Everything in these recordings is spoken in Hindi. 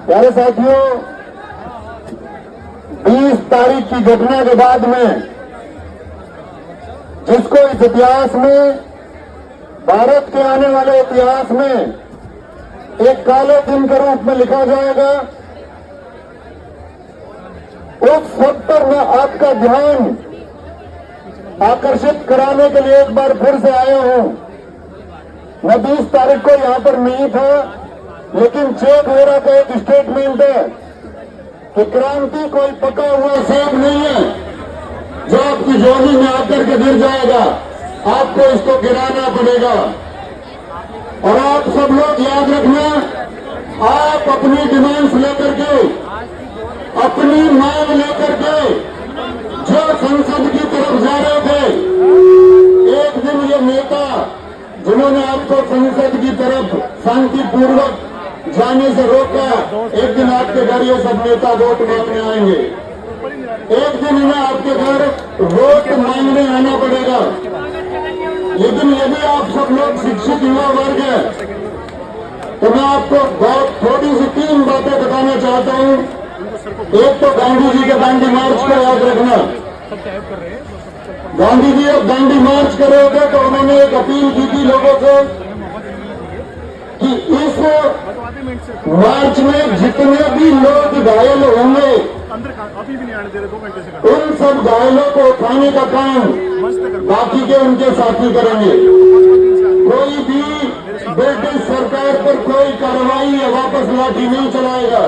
प्यारे साथियों, 20 तारीख की घटना के बाद में जिसको इस इतिहास में, भारत के आने वाले इतिहास में एक काले दिन के रूप में लिखा जाएगा, उस सब पर मैं आपका ध्यान आकर्षित कराने के लिए एक बार फिर से आया हूं। मैं 20 तारीख को यहां पर नहीं था, लेकिन चे गुवेरा का एक स्टेटमेंट है कि क्रांति कोई पका हुआ सेब नहीं है जो आपकी जोड़ी में आकर के गिर जाएगा, आपको इसको गिराना पड़ेगा। और आप सब लोग याद रखना, आप अपनी डिमांड्स लेकर के, अपनी मांग लेकर के जो संसद की तरफ जा रहे थे, एक दिन ये नेता जिन्होंने आपको संसद की तरफ शांतिपूर्वक जाने से रोका, एक दिन आपके घर ये सब नेता वोट मांगने आएंगे। एक दिन इन्हें आपके घर वोट मांगने आना पड़ेगा। लेकिन यदि आप सब लोग शिक्षित युवा वर्ग है, तो मैं आपको बहुत थोड़ी सी 3 बातें बताना चाहता हूं। एक तो गांधी जी के दांडी मार्च को याद रखना। गांधी जी अब दांडी मार्च कर रहे थे तो उन्होंने एक अपील की थी लोगों से कि इस मार्च में जितने भी लोग घायल होंगे, उन सब घायलों को उठाने का काम बाकी के उनके साथी करेंगे। कोई भी ब्रिटिश सरकार पर कोई कार्रवाई या वापस लाठी नहीं चलाएगा।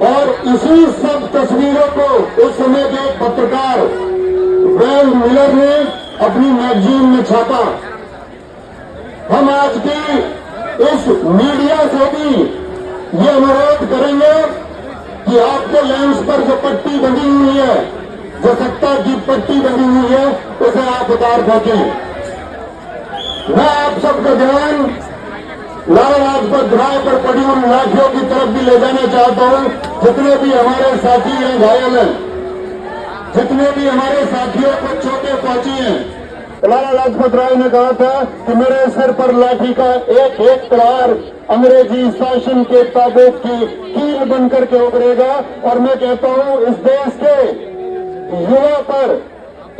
और इसी सब तस्वीरों को उस समय के पत्रकार वेल मिलर ने अपनी मैगजीन में छापा। हम आज की इस मीडिया से भी ये अनुरोध करेंगे कि आपके लेंस पर जो पट्टी बंधी हुई है, जो सत्ता की पट्टी बंधी हुई है, उसे आप उतार फेंकें। मैं आप सबका ध्यान लाला लाजपत राय पर पड़ी उन लाठियों की तरफ भी ले जाना चाहता हूं। जितने भी हमारे साथी हैं घायल हैं, जितने भी हमारे साथियों को चोटें पहुंची हैं, लाला लाजपत राय ने कहा था कि मेरे सिर पर लाठी का एक एक प्रहार अंग्रेजी शासन के ताबूत की कील बनकर के उभरेगा। और मैं कहता हूं, इस देश के युवा पर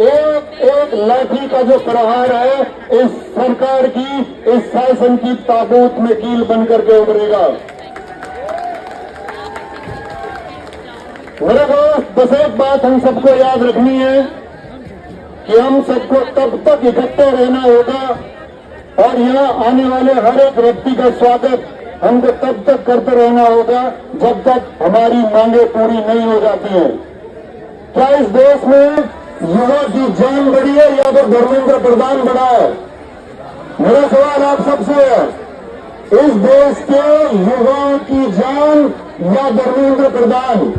एक एक लाठी का जो प्रहार है, इस सरकार की, इस शासन की ताबूत में कील बनकर के उभरेगा। मेरे दोस्त, बस एक बात हम सबको याद रखनी है कि हम सबको तब तक इकट्ठे रहना होगा और यहाँ आने वाले हर एक व्यक्ति का स्वागत हमको तब तक करते रहना होगा जब तक हमारी मांगे पूरी नहीं हो जाती हैं। क्या इस देश में युवा की जान बढ़ी है या फिर धर्मेंद्र प्रधान बढ़ा है? मेरा सवाल आप सबसे है, इस देश के युवाओं की जान या धर्मेंद्र प्रधान?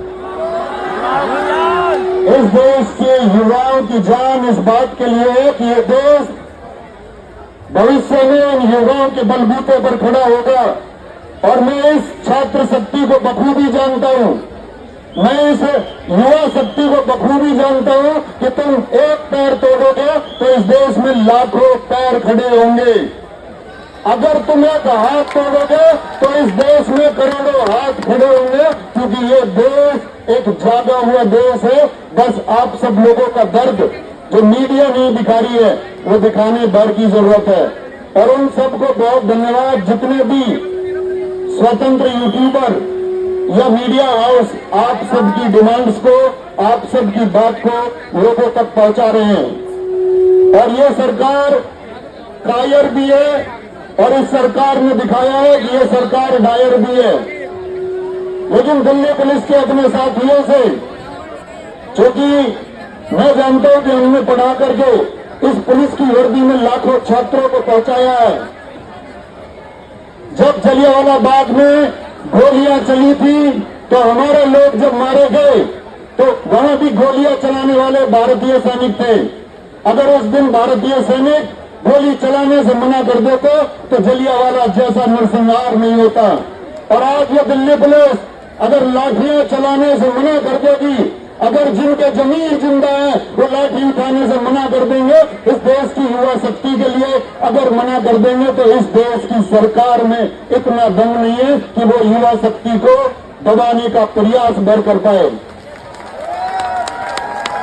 इस देश के युवाओं की जान इस बात के लिए है कि ये देश भविष्य में इन युवाओं के बलबूते पर खड़ा होगा। और मैं इस छात्र शक्ति को बखूबी जानता हूं, मैं इस युवा शक्ति को बखूबी जानता हूं कि तुम एक पैर तोड़ोगे तो इस देश में लाखों पैर खड़े होंगे। अगर तुम एक हाथ तोड़ोगे तो इस देश में करोड़ों हाथ खड़े होंगे, क्योंकि ये देश एक जागा हुआ देश है। बस आप सब लोगों का दर्द जो मीडिया नहीं दिखा रही है, वो दिखाने भर की जरूरत है। और उन सबको बहुत धन्यवाद, जितने भी स्वतंत्र यूट्यूबर या मीडिया हाउस आप सबकी डिमांड्स को, आप सबकी बात को लोगों तक पहुंचा रहे हैं। और ये सरकार कायर भी है और इस सरकार ने दिखाया है कि ये सरकार डायर भी है। लेकिन दिल्ली पुलिस के अपने साथियों से, क्योंकि मैं जानता हूं कि उन्होंने पढ़ा करके इस पुलिस की वर्दी में लाखों छात्रों को पहुंचाया है। जब जलियांवाला बाग में गोलियां चली थी तो हमारे लोग जब मारे गए तो वहां भी गोलियां चलाने वाले भारतीय सैनिक थे। अगर उस दिन भारतीय सैनिक गोली चलाने से मना कर देते तो जलियांवाला जैसा नरसंहार नहीं होता। और आज ये दिल्ली पुलिस अगर लाठियां चलाने से मना कर देगी अगर जिनके जमीर जिंदा है वो लाठी उठाने से मना कर देंगे इस देश की युवा शक्ति के लिए, अगर मना कर देंगे तो इस देश की सरकार में इतना दम नहीं है कि वो युवा शक्ति को दबाने का प्रयास भर कर पाए।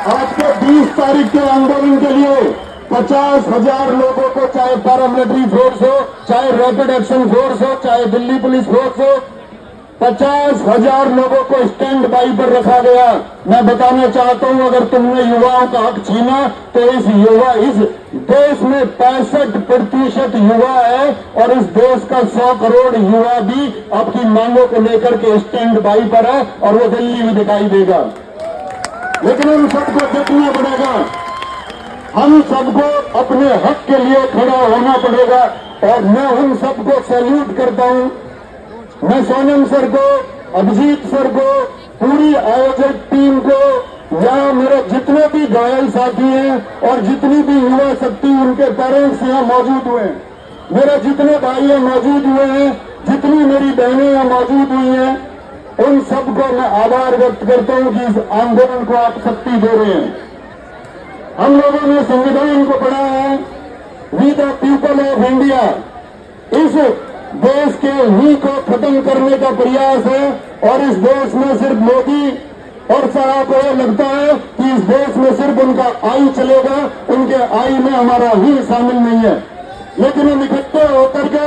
आज के 20 तारीख के आंदोलन के लिए 50,000 लोगों को, चाहे पैरामिलिट्री फोर्स हो, चाहे रैपिड एक्शन फोर्स हो, चाहे दिल्ली पुलिस फोर्स हो, 50,000 लोगों को स्टैंड बाई पर रखा गया। मैं बताना चाहता हूं, अगर तुमने युवाओं का हक छीना तो इस देश में 65% युवा है और इस देश का 100 करोड़ युवा भी आपकी मांगों को लेकर के स्टैंड बाई पर है और वो दिल्ली में दिखाई देगा। लेकिन हम सबको देखना पड़ेगा, हम सबको अपने हक के लिए खड़ा होना पड़ेगा। और मैं उन सबको सैल्यूट करता हूं, मैं सोनम सर को, अभिजीत सर को, पूरी आयोजक टीम को, यहाँ मेरे जितने भी घायल साथी हैं और जितनी भी युवा शक्ति उनके पेरेंट्स यहाँ मौजूद हुए हैं, मेरे जितने भाई यहाँ मौजूद हुए हैं, जितनी मेरी बहनें यहाँ मौजूद हुई हैं, उन सबको मैं आभार व्यक्त करता हूँ कि इस आंदोलन को आप शक्ति दे रहे हैं। हम लोगों ने संविधान को पढ़ा है, we the people of India. इस देश के ही को खत्म करने का प्रयास है और इस देश में सिर्फ मोदी और सारा को लगता है कि इस देश में सिर्फ उनका आई चलेगा, उनके आई में हमारा ही शामिल नहीं है। लेकिन हम इकट्ठे होकर के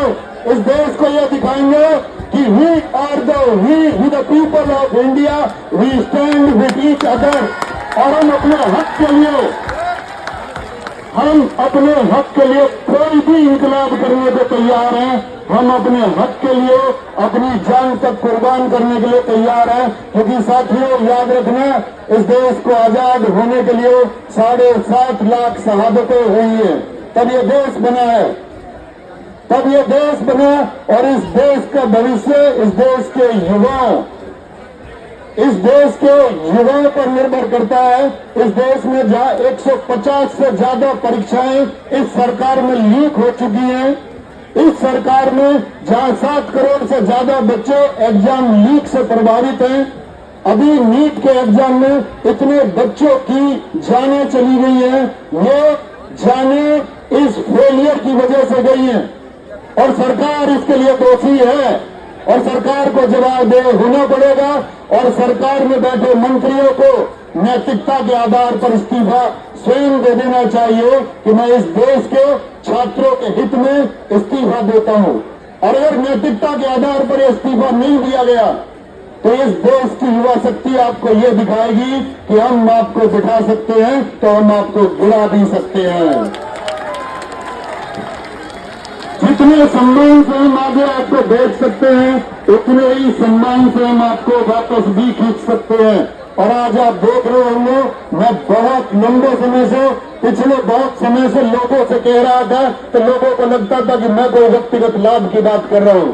इस देश को यह दिखाएंगे कि we are the people of India, we stand with each other. और हम अपने हक के लिए कोई भी इंकलाब करने को तैयार हैं। हम अपने हक के लिए अपनी जान तक कुर्बान करने के लिए तैयार हैं, क्योंकि साथियों याद रखना, इस देश को आजाद होने के लिए 7.5 लाख शहादतें हुई है, तब ये देश बना है, तब ये देश बना। और इस देश का भविष्य इस देश के युवाओं पर निर्भर करता है। इस देश में जहां 150 से ज्यादा परीक्षाएं इस सरकार में लीक हो चुकी हैं, इस सरकार में जहां 7 करोड़ से ज्यादा बच्चे एग्जाम लीक से प्रभावित हैं, अभी नीट के एग्जाम में इतने बच्चों की जानें चली गई हैं, ये जानें इस फेलियर की वजह से गई हैं और सरकार इसके लिए दोषी है और सरकार को जवाबदेह होना पड़ेगा। और सरकार में बैठे मंत्रियों को नैतिकता के आधार पर इस्तीफा स्वयं दे देना चाहिए कि मैं इस देश के छात्रों के हित में इस्तीफा देता हूं। और अगर नैतिकता के आधार पर इस्तीफा नहीं दिया गया तो इस देश की युवा शक्ति आपको ये दिखाएगी कि हम आपको बिठा सकते हैं तो हम आपको गिरा भी सकते हैं। जितने सम्मान से हम आगे आपको भेज सकते हैं, उतने ही सम्मान से हम आपको वापस भी खींच सकते हैं। और आज आप देख रहे होंगे, मैं बहुत लंबे समय से, पिछले बहुत समय से लोगों से कह रहा था, तो लोगों को लगता था कि मैं कोई व्यक्तिगत लाभ की बात कर रहा हूं।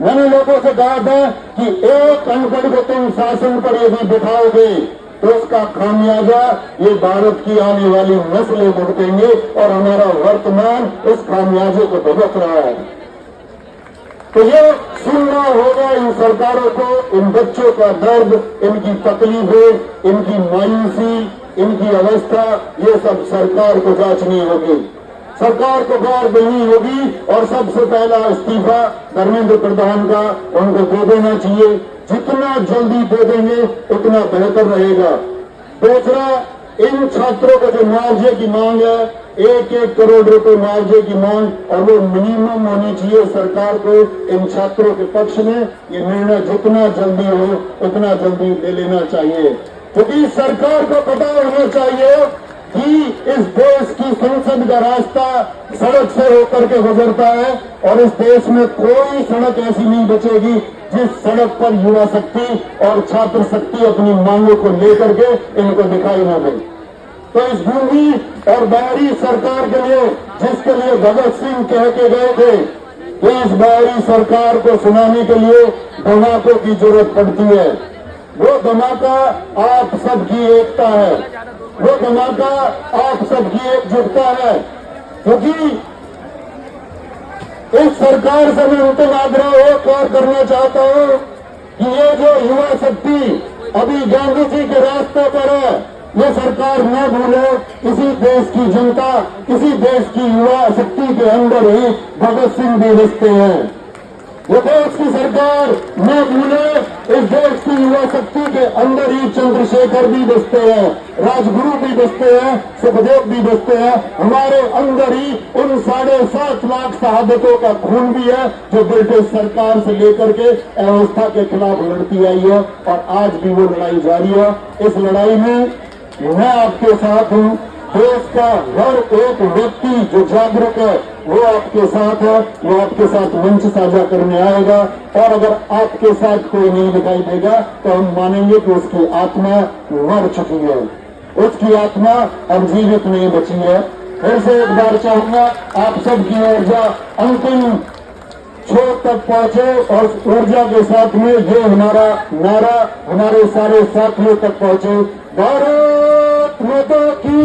मैंने लोगों से कहा था कि एक अनपढ़ को तुम शासन पर यदि बिठाओगे तो उसका खामियाजा ये भारत की आने वाली नस्लें भुगतेंगे और हमारा वर्तमान उस खामियाजे को भुगत रहा है। तो ये सुनना होगा इन सरकारों को, इन बच्चों का दर्द, इनकी तकलीफें, इनकी मायूसी, इनकी अवस्था, ये सब सरकार को जांचनी होगी, सरकार को गौर देनी होगी। और सबसे पहला इस्तीफा धर्मेंद्र प्रधान का उनको दे देना चाहिए। जितना जल्दी दे देंगे उतना बेहतर रहेगा। दूसरा, इन छात्रों का जो मुआवजे की मांग है, 1-1 करोड़ रुपए मुआवजे की मांग, और वो मिनिमम होनी चाहिए सरकार को इन छात्रों के पक्ष में। ये निर्णय जितना जल्दी हो उतना जल्दी ले लेना चाहिए, क्योंकि सरकार को पता होना चाहिए कि इस देश की संसद का रास्ता सड़क से होकर के गुजरता है और इस देश में कोई सड़क ऐसी नहीं बचेगी जिस सड़क पर युवा शक्ति और छात्र शक्ति अपनी मांगों को लेकर के इनको दिखाई न दे। तो इस गूंगी और बाहरी सरकार के लिए, जिसके लिए भगत सिंह कह के गए थे, तो इस बाहरी सरकार को सुनाने के लिए धमाकों की जरूरत पड़ती है। वो धमाका आप सबकी एकता है, वो धमाका आप सबकी एकजुटता है, क्योंकि इस सरकार से मैं अंतिम आग्रह एक और करना चाहता हूं कि ये जो युवा शक्ति अभी गांधी जी के रास्ते पर है। ये सरकार न भूले, इसी देश की जनता, इसी देश की युवा शक्ति के अंदर ही भगत सिंह भी बसते हैं। ये देश की सरकार न भूले, इस देश की युवा शक्ति के अंदर ही चंद्रशेखर भी बसते हैं, राजगुरु भी बसते हैं, सुखदेव भी बसते हैं। हमारे अंदर ही उन 7.5 लाख शहादतों का खून भी है जो ब्रिटिश सरकार से लेकर के अव्यवस्था के खिलाफ लड़ती आई है और आज भी वो लड़ाई जारी है। इस लड़ाई में मैं आपके साथ हूं। देश का हर एक व्यक्ति जो जागरूक है वो आपके साथ है, वो आपके साथ मंच साझा करने आएगा। और अगर आपके साथ कोई नहीं दिखाई देगा तो हम मानेंगे कि उसकी आत्मा मर चुकी है, उसकी आत्मा अब जीवित नहीं बची है। फिर से एक बार चाहूंगा आप सबकी ऊर्जा अंतिम छोर तक पहुंचे और ऊर्जा के साथ में ये हमारा नारा हमारे सारे साथियों तक पहुंचे। भारत माता की